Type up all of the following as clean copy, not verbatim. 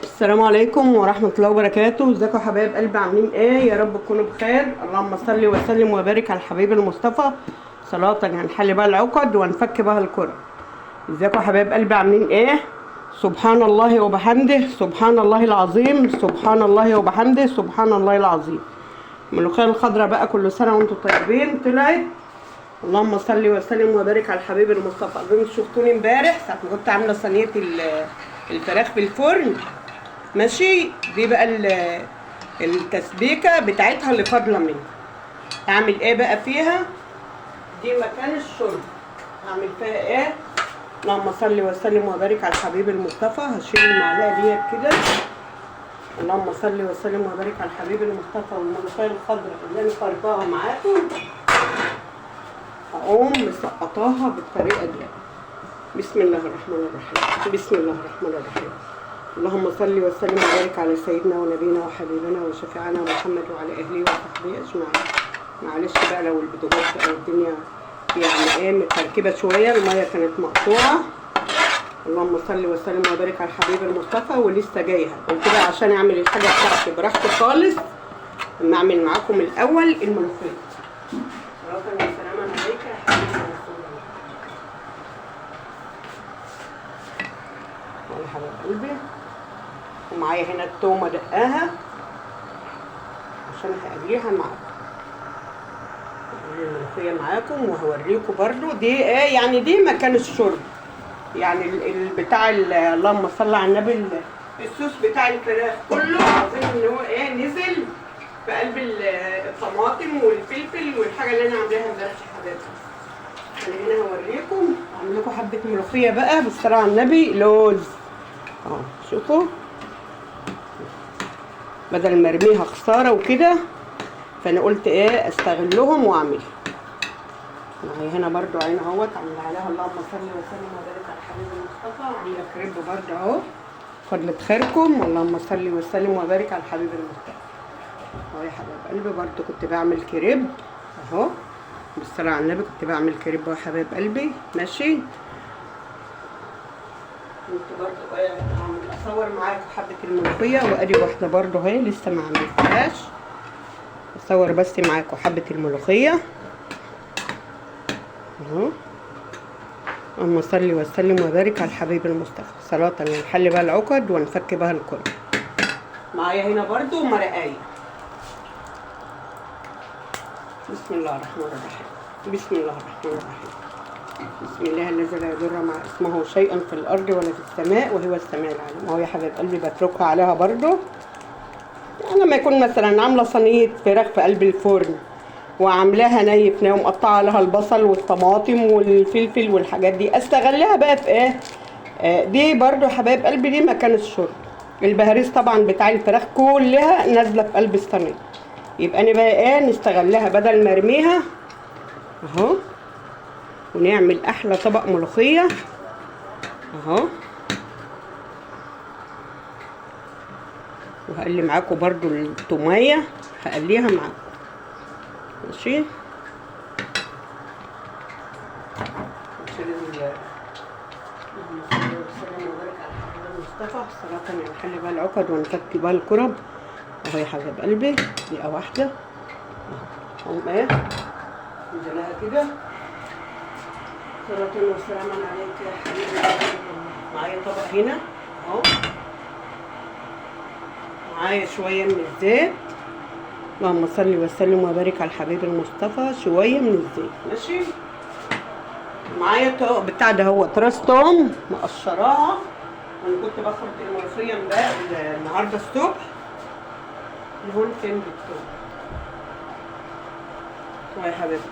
السلام عليكم ورحمة الله وبركاته. ازيكم يا حبايب قلبي، عاملين ايه؟ يا رب تكونوا بخير. اللهم صل وسلم وبارك على الحبيب المصطفى صلاة هنحل بها العقد ونفك بها الكرب. ازيكم يا حبايب قلبي، عاملين ايه؟ سبحان الله وبحمده، سبحان الله العظيم، سبحان الله وبحمده، سبحان الله العظيم. الملوخية الخضراء بقى كل سنة وانتم طيبين طلعت. اللهم صل وسلم وبارك على الحبيب المصطفى. اظن شفتوني امبارح ساعة ما كنت عاملة صينية الفراخ في الفرن. ماشي، دي بقى التسبيكه بتاعتها اللي فاضله مني. هعمل ايه بقى فيها؟ دي مكان الشرب. هعمل فيها ايه؟ اللهم صل وسلم وبارك على الحبيب المصطفى. هشيل المعلقه ديت كده. اللهم صل وسلم وبارك على الحبيب المصطفى. والملوخيه الخضراء اللي انا فرطاها معاكم هقوم مسقطاها بالطريقه دي. بسم الله الرحمن الرحيم، بسم الله الرحمن الرحيم. اللهم صل وسلم وبارك على سيدنا ونبينا وحبيبنا وشفيعنا محمد وعلى اهله وصحبه اجمعين. معلش بقى لو البوتاجاز او الدنيا يعني ايه متركبه شويه، الميه كانت مقطوعه. اللهم صل وسلم وبارك على الحبيب المصطفى. ولسه جايها قلت بقى عشان اعمل الحاجه بتاعتي براحتي خالص، اما اعمل معاكم الاول الملوخيه. صلاه وسلاما عليك يا حبيبي رسول الله. يا حبيب قلبي، ومعايا هنا التومه دقاها عشان هقليها معاكم. الملوخيه معاكم وهوريكم برضو دي ايه. يعني دي مكان الشرب، يعني بتاع اللهم صل على النبي. الصوص بتاع الفراخ كله عايزين ان هو ايه نزل في قلب الطماطم والفلفل والحاجه اللي انا عاملاها امبارح يا حبايبي. انا هنا هوريكم اعمل لكم حبه ملوخيه بقى بالصلاه على النبي لوز. شوفوا، بدل ما ارميها خساره وكده فانا قلت ايه استغلهم واعمل. معايا هنا برضو عين اهوت عامله عليها اللهم صل وسلم وبارك على الحبيب المصطفى. عامله كريب برضو اهو فضلة خيركم. اللهم صل وسلم وبارك على الحبيب المصطفى. اهو يا حبايب قلبي برضو كنت بعمل كريب اهو بالصلاه على النبي. كنت بعمل كريب يا حبايب قلبي. ماشي، كنت برضو ايه اصور معاكم حبه الملوخيه. وادي واحده برضو اهي لسه ما عملتهاش، اصور بس معاكم حبه الملوخيه اهو. اللهم صل وسلم وبارك على الحبيب المصطفى صلاة ينحل بها العقد ونفك بها الكرب. معايا هنا برضو مرقايه. بسم الله الرحمن الرحيم، بسم الله الرحمن الرحيم. بسم الله الذي لا يضر مع اسمه شيئا في الارض ولا في السماء وهو السميع العليم. اهو يا حبايب قلبي بتركها عليها برضو. يعني لما يكون مثلا عامله صينيه فراخ في قلب الفرن وعاملاها ني في ني ومقطعه لها البصل والطماطم والفلفل والحاجات دي، استغلها بقى في ايه؟ دي برضو يا حبايب قلبي دي مكان الشرب. البهاريز طبعا بتاع الفراخ كلها نازله في قلب الصينيه، يبقى انا بقى ايه نستغلها بدل ما ارميها اهو، ونعمل احلى طبق ملوخيه اهو. وهقلي معاكم برضو التوميه، هقليها معاكم. ماشي، المصطفى صلاة ينحل بها العقد ونفك بها الكرب. اهو يا حبايب قلبي دقيقة واحدة اهو ايه نزلها كده. صلاة وسلاما عليك يا حبيبي. معايا طبق هنا اهو، معايا شوية من الزيت. اللهم صل وسلم وبارك على الحبيب المصطفى. شويه من الزيت. ماشي، معايا بتاع ده هو راس توم مقشراها. انا كنت بخرط الملوخيه النهارده الصبح. الهون فين بالثوم يا حبيبتي؟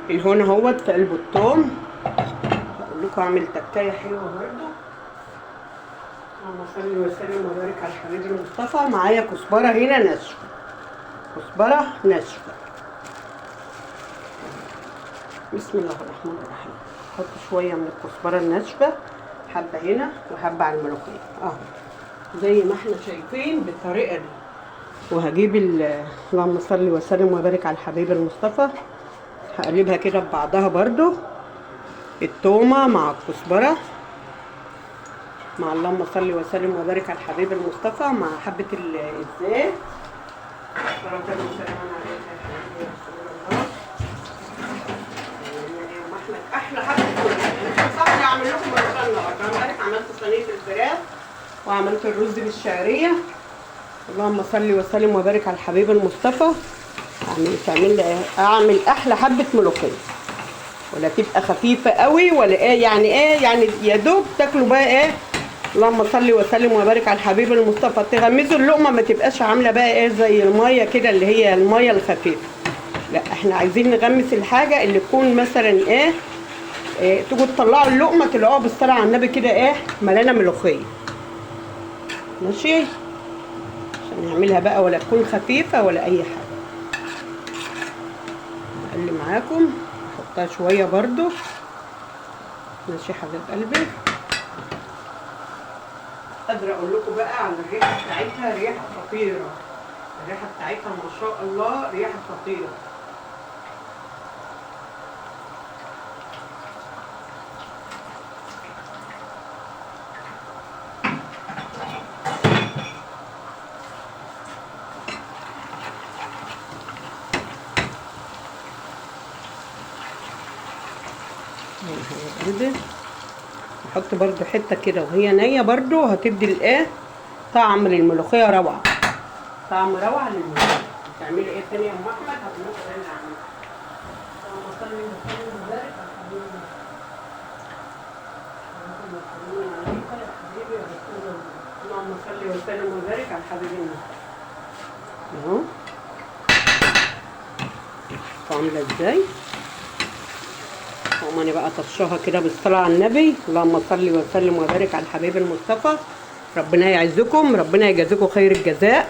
الهون اهوت في قلب الثوم. هقول لكم اعمل تكايه حلوه برده. اللهم صل وسلم وبارك على الحبيب المصطفى. معايا كزبره هنا ناشفه، كزبره ناشفه. بسم الله الرحمن الرحيم. احط شويه من الكزبره الناشفه، حبه هنا وحبه على الملوخيه اهو زي ما احنا شايفين بالطريقه دي. وهجيب اللهم صل وسلم وبارك على الحبيب المصطفى. هقلبها كده ببعضها برضو، التومه مع الكزبره مع اللهم صل وسلم وبارك على الحبيب المصطفى مع حبة الزيت. صلاة وسلام عليك يا حبيبي يا رسول الله. يا أحمد أحلى حبة ملوخية. صح أعمل لكم ملوخية النهاردة. امبارح عملت صينية الفراخ وعملت الرز بالشعرية. اللهم صل وسلم وبارك على الحبيب المصطفى. أعمل أحلى حبة ملوخية، ولا تبقى خفيفة قوي ولا إيه يعني يا دوب تاكلوا بقى إيه. اللهم صل وسلم وبارك على الحبيب المصطفى. تغمزوا اللقمه ما تبقاش عامله بقى ايه زي الميه كده اللي هي الميه الخفيفه، لا احنا عايزين نغمس الحاجه اللي تكون مثلا ايه تيجوا تطلعوا اللقمه تلاقوها بالصلاه على النبي كده ايه ملانه ملوخيه. ماشي، عشان نعملها بقى ولا تكون خفيفه ولا اي حاجه. اقلب معاكم، احطها شويه برضو. ماشي حبيب قلبي. قادرة اقول لكم بقى على الريحة بتاعتها، ريحة خطيرة. الريحة بتاعتها ما شاء الله ريحة خطيرة. نحط برضو حته كده وهي نيه برضو هتدي الايه طعم للملوخيه روعه، طعم روعه للملوخيه. هتعملي ايه تاني يا ام احمد؟ هقول لكم ايه اللي هعمله. اللهم صل وسلم وبارك على حبيبنا. اللهم صل وسلم وبارك على حبيبنا. اهو عامله ازاي. وأنا بقى طشها كده بالصلاة على النبي. اللهم صل وسلم وبارك على الحبيب المصطفى. ربنا يعزكم، ربنا يجازيكم خير الجزاء.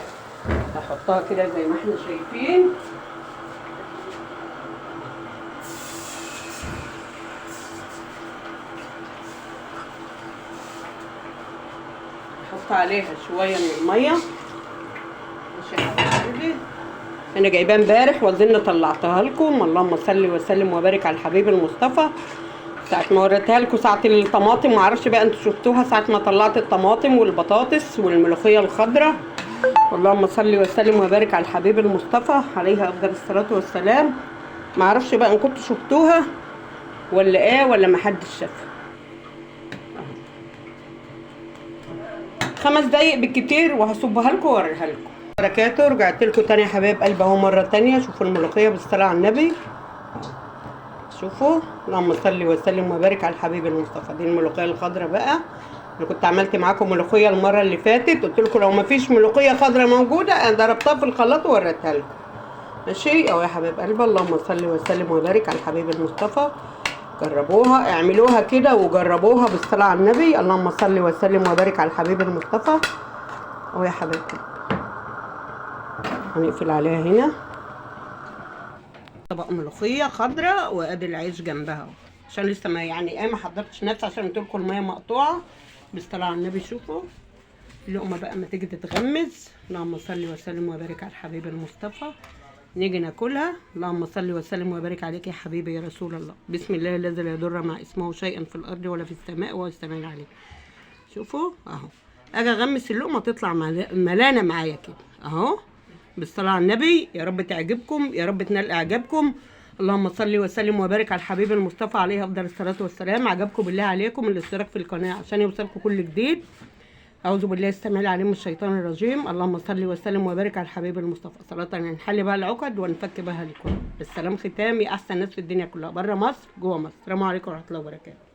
هحطها كده زي ما احنا شايفين. هحط عليها شوية من المية. ماشي يا حبيبي. انا جايباه امبارح واظن طلعتها لكم. اللهم صل وسلم وبارك على الحبيب المصطفى. ساعة ما وريتها لكم ساعة الطماطم، معرفش بقى انتوا شفتوها، ساعة ما طلعت الطماطم والبطاطس والملوخية الخضراء. اللهم صل وسلم وبارك على الحبيب المصطفى عليها افضل الصلاة والسلام. معرفش بقى ان كنتوا شفتوها ولا ايه ولا محدش شافها. 5 دقايق بالكتير وهصبها لكم واوريها لكم. بركاته. رجعت لكم تاني يا حبايب قلبي اهو مره تانيه. شوفوا الملوخيه بالصلاه على النبي. شوفوا. اللهم صل وسلم وبارك على الحبيب المصطفى. دي الملوخيه الخضراء بقى. انا كنت عملت معاكم ملوخيه المره اللي فاتت، قلت لكم لو ما فيش ملوخيه خضراء موجوده انا ضربتها في الخلاط ووريتها لكم. ماشي اهو يا حبايب قلبي. اللهم صل وسلم وبارك على الحبيب المصطفى. جربوها، اعملوها كده وجربوها بالصلاه على النبي. اللهم صل وسلم وبارك على الحبيب المصطفى. اهو يا حبايبي. هنقفل عليها هنا. طبق ملوخيه خضراء وادي العيش جنبها اهو، عشان لسه ما حضرتش نفسي عشان قلت لكم الميه مقطوعه. بالصلاه على النبي. شوفوا اللقمه بقى ما تيجي تتغمز. اللهم صل وسلم وبارك على الحبيب المصطفى. نيجي ناكلها. اللهم صل وسلم وبارك عليك يا حبيبي يا رسول الله. بسم الله الذي لا يضر مع اسمه شيئا في الارض ولا في السماء وهو السميع العليم. شوفوا اهو. اجي اغمس اللقمه تطلع ملانه معايا كده اهو بالصلاة على النبي. يا رب تعجبكم، يا رب تنال اعجابكم. اللهم صل وسلم وبارك على الحبيب المصطفى عليه افضل الصلاة والسلام. عجبكم بالله عليكم الاشتراك في القناة عشان يوصلكم كل جديد. اعوذ بالله السميع العليم من الشيطان الرجيم. اللهم صل وسلم وبارك على الحبيب المصطفى. صلاة نحل بها العقد ونفك بها الكل. السلام ختامي احسن ناس في الدنيا كلها، بره مصر جوه مصر. السلام عليكم ورحمة الله وبركاته.